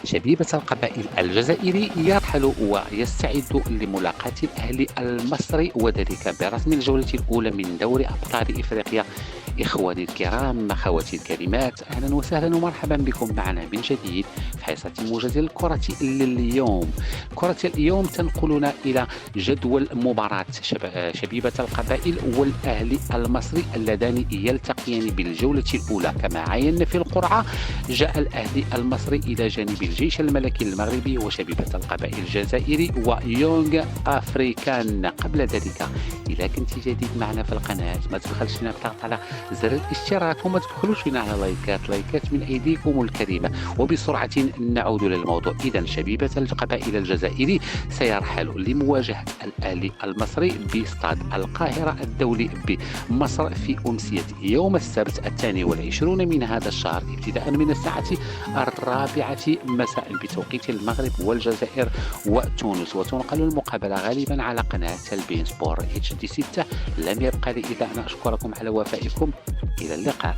شبيبة القبائل الجزائري يرحل ويستعد لملاقاة الأهلي المصري وذلك برسم الجولة الأولى من دوري أبطال إفريقيا. إخواني الكرام، أخواتي الكريمات، أهلا وسهلا ومرحبا بكم معنا من جديد في حصة موجز الكرة لليوم. كرة اليوم تنقلنا إلى جدول مباراة شبيبة القبائل والأهلي المصري اللذان يلتقيان بالجولة الأولى. كما عاينا في القرعة، جاء الأهلي المصري إلى جانب الجيش الملكي المغربي وشبيبة القبائل الجزائري ويونغ أفريكان. قبل ذلك، إذا كنت جديد معنا في القناة ما تبخلش نضغط على زر الاشتراك وما تبخلوش فينا على لايكات من أيديكم الكريمة. وبسرعة نعود للموضوع. إذا شبيبة القبائل الجزائري سيرحل لمواجهة الأهلي المصري باستاد القاهرة الدولي بمصر في أمسية يوم السبت 22 من هذا الشهر ابتداء من الساعة 4 مساء بتوقيت المغرب والجزائر وتونس. وتنقل المقابلة غالبا على قناة البين سبور HD 6. لم يبقى لي إلا أن أشكركم على وفائكم. إلى اللقاء.